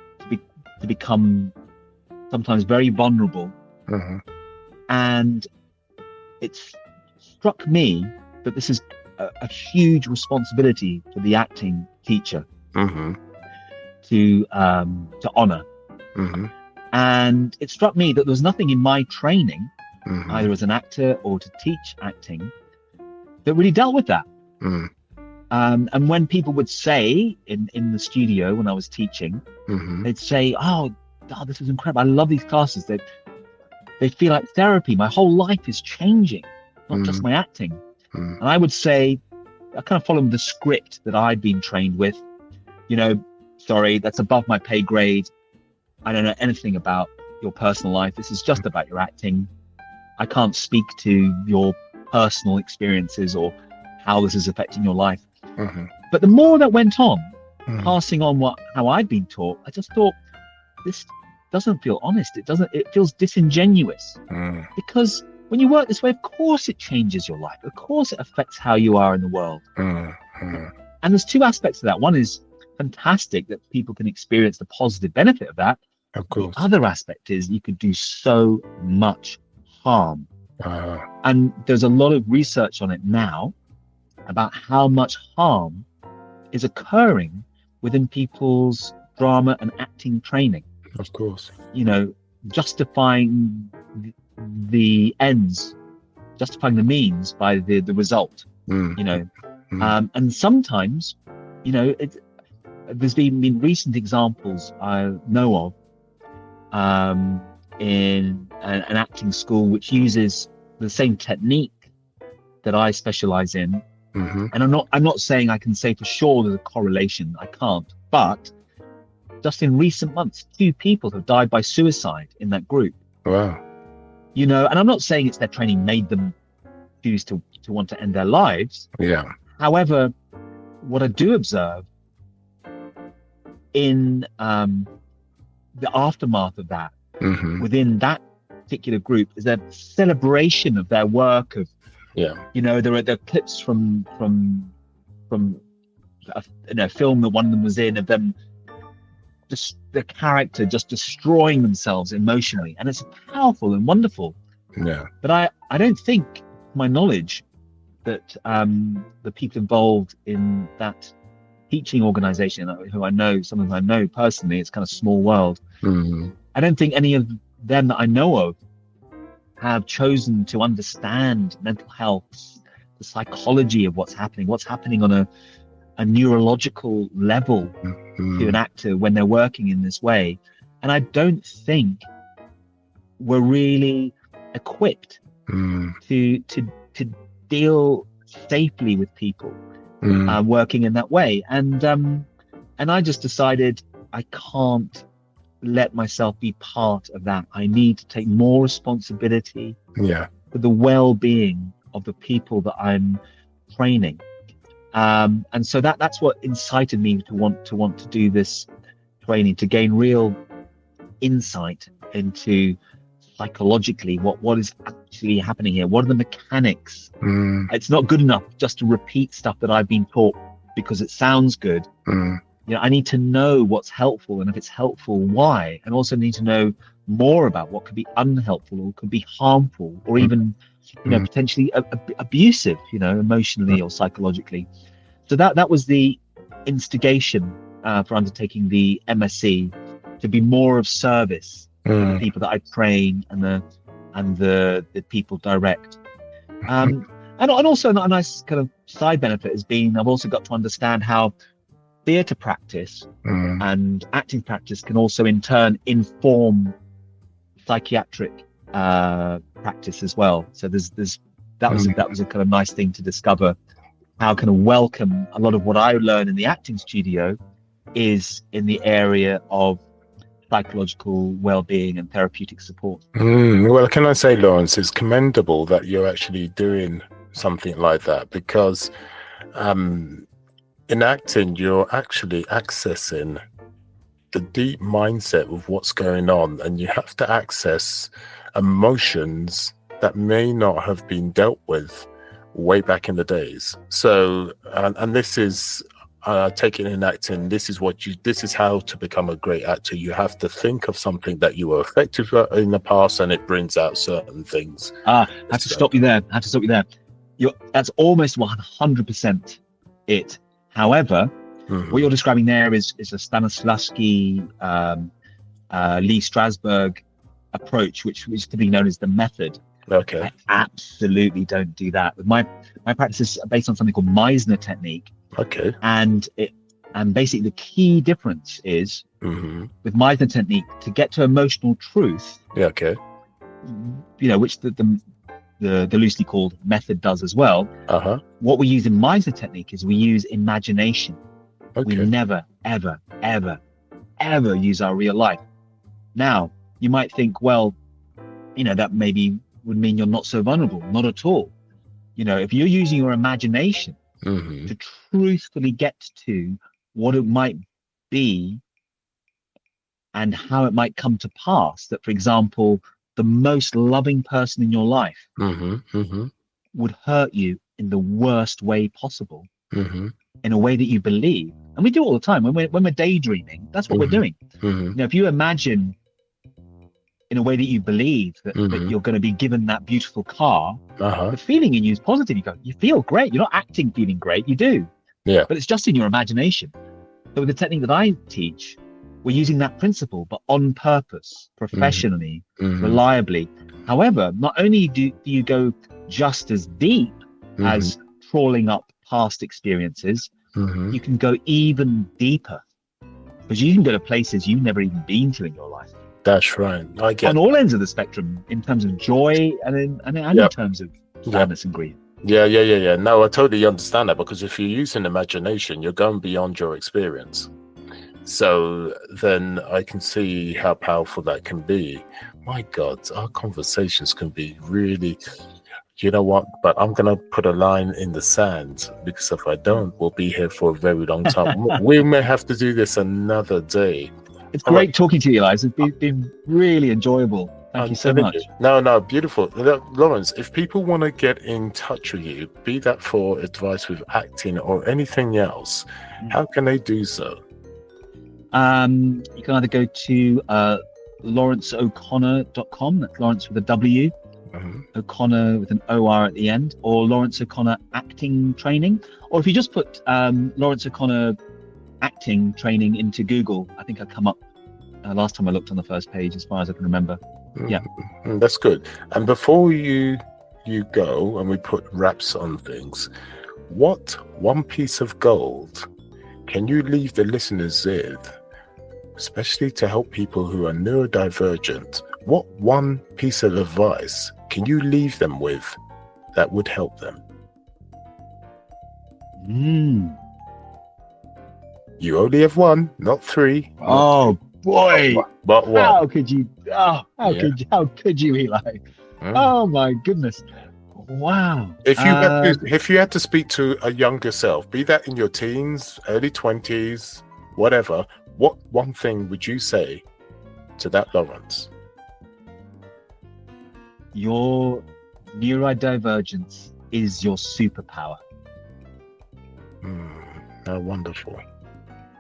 to become sometimes very vulnerable. And it's struck me that this is a huge responsibility for the acting teacher to honor. And it struck me that there was nothing in my training, either as an actor or to teach acting, that really dealt with that. And when people would say in the studio when I was teaching, they'd say, oh, this is incredible. I love these classes. They feel like therapy. My whole life is changing, not just my acting. And I would say, I kind of followed the script that I'd been trained with. Sorry, that's above my pay grade. I don't know anything about your personal life. This is just about your acting. I can't speak to your personal experiences or how this is affecting your life. But the more that went on, passing on how I'd been taught, I just thought, this doesn't feel honest. It feels disingenuous. Because when you work this way, of course it changes your life. Of course it affects how you are in the world. And there's two aspects to that. One is fantastic that people can experience the positive benefit of that. Of course. The other aspect is you could do so much harm. And there's a lot of research on it now about how much harm is occurring within people's drama and acting training. Of course. Justifying the ends, justifying the means by the result. And sometimes, there's been recent examples I know of in an acting school which uses the same technique that I specialize in. And I'm not saying I can say for sure there's a correlation. I can't. But just in recent months, 2 people have died by suicide in that group. Wow. And I'm not saying it's their training made them choose to want to end their lives. Yeah. However, what I do observe in the aftermath of that, within that particular group, is a celebration of their work. There are clips from a film that one of them was in, of them just the character just destroying themselves emotionally, and it's powerful and wonderful. But I don't think, to my knowledge, that the people involved in that teaching organization, some of them I know personally, it's kind of small world. I don't think any of them that I know of have chosen to understand mental health, the psychology of what's happening on a neurological level to an actor when they're working in this way. And I don't think we're really equipped to deal safely with people working in that way. And I just decided I can't let myself be part of that. I need to take more responsibility for the well-being of the people that I'm training. And so that's what incited me to want to do this training, to gain real insight into psychologically what is actually happening here. What are the mechanics? It's not good enough just to repeat stuff that I've been taught because it sounds good. I need to know what's helpful, and if it's helpful, why? And also need to know more about what could be unhelpful or could be harmful, or even potentially abusive, emotionally or psychologically. So that was the instigation for undertaking the MSc, to be more of service to the people that I train and the people direct. And also a nice kind of side benefit has been, I've also got to understand how theatre practice and acting practice can also in turn inform psychiatric practice as well. So that was a kind of nice thing to discover, how kind of welcome a lot of what I learn in the acting studio is in the area of psychological well-being and therapeutic support. Well, can I say, Lawrence, it's commendable that you're actually doing something like that, because in acting, you're actually accessing the deep mindset of what's going on, and you have to access emotions that may not have been dealt with way back in the days. So, and this is taking in acting. This is how to become a great actor. You have to think of something that you were effective at in the past, and it brings out certain things. I have to stop you there. That's almost 100% it. However, what you're describing there is a Stanislavski, Lee Strasberg approach, which is typically known as the method. Okay. I absolutely don't do that. My practice is based on something called Meisner technique. Okay. And basically the key difference is with Meisner technique, to get to emotional truth. Yeah. Okay. Which the loosely called method does as well. What we use in Meisner technique is we use imagination. Okay. We never, ever, ever, ever use our real life. Now, you might think, well, that maybe would mean you're not so vulnerable. Not at all. If you're using your imagination to truthfully get to what it might be and how it might come to pass, that, for example, the most loving person in your life would hurt you in the worst way possible, in a way that you believe. And we do it all the time. When we're daydreaming, that's what we're doing. If you imagine in a way that you believe that you're going to be given that beautiful car, the feeling in you is positive. You feel great. You're not acting feeling great. You do. Yeah. But it's just in your imagination. So with the technique that I teach, we're using that principle, but on purpose, professionally, reliably. However, not only do you go just as deep as trawling up past experiences, you can go even deeper, because you can go to places you've never even been to in your life. That's right. I get on all ends of the spectrum, in terms of joy and in terms of sadness and grief. Yeah. No, I totally understand that, because if you're using imagination, you're going beyond your experience. So then I can see how powerful that can be. My God, our conversations can be really, you know what? But I'm going to put a line in the sand, because if I don't, we'll be here for a very long time. We may have to do this another day. It's great talking to you, Eli. It's been really enjoyable. Thank you so much. No, beautiful. Lawrence, if people want to get in touch with you, be that for advice with acting or anything else, how can they do so? You can either go to lawrenceoconnor.com. That's Lawrence with a W, O'Connor with an OR at the end, or Lawrence O'Connor Acting Training. Or if you just put Lawrence O'Connor Acting Training into Google, I think I come up last time I looked on the first page, as far as I can remember. Yeah, that's good. And before you go and we put wraps on things, what one piece of gold can you leave the listeners with, especially to help people who are neurodivergent? What one piece of advice can you leave them with that would help them? You only have one, not three. Oh boy! But what? How could you? How could you, Eli? Oh my goodness! Wow. If you had to speak to a younger self, be that in your teens, early 20s, whatever, what one thing would you say to that Lawrence? Your neurodivergence is your superpower. How wonderful.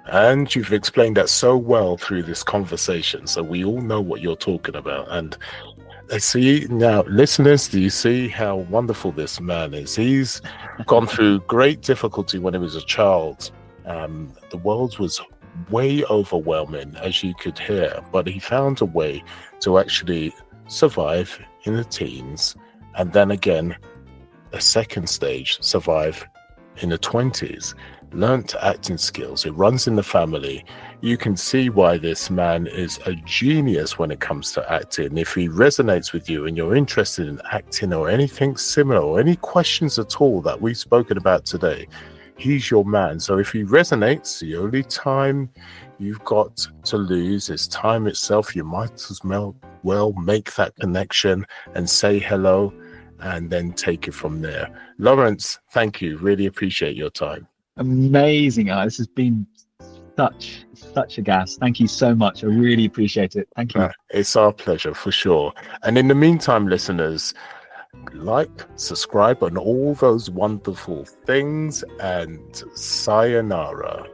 And you've explained that so well through this conversation, so we all know what you're talking about. And I see now, listeners, do you see how wonderful this man is? He's gone through great difficulty when he was a child. The world was way overwhelming, as you could hear, but he found a way to actually survive in the teens, and then again, a second stage, survive in the 20s. Learned acting skills. It runs in the family. You can see why this man is a genius when it comes to acting. If he resonates with you and you're interested in acting or anything similar, or any questions at all that we've spoken about today, he's your man. So if he resonates, the only time you've got to lose is time itself. You might as well make that connection and say hello, and then take it from there. Lawrence, thank you. Really appreciate your time. Amazing. This has been such a gas. Thank you so much. I really appreciate it. Thank you. It's our pleasure, for sure. And in the meantime, listeners, like, subscribe, and all those wonderful things, and sayonara.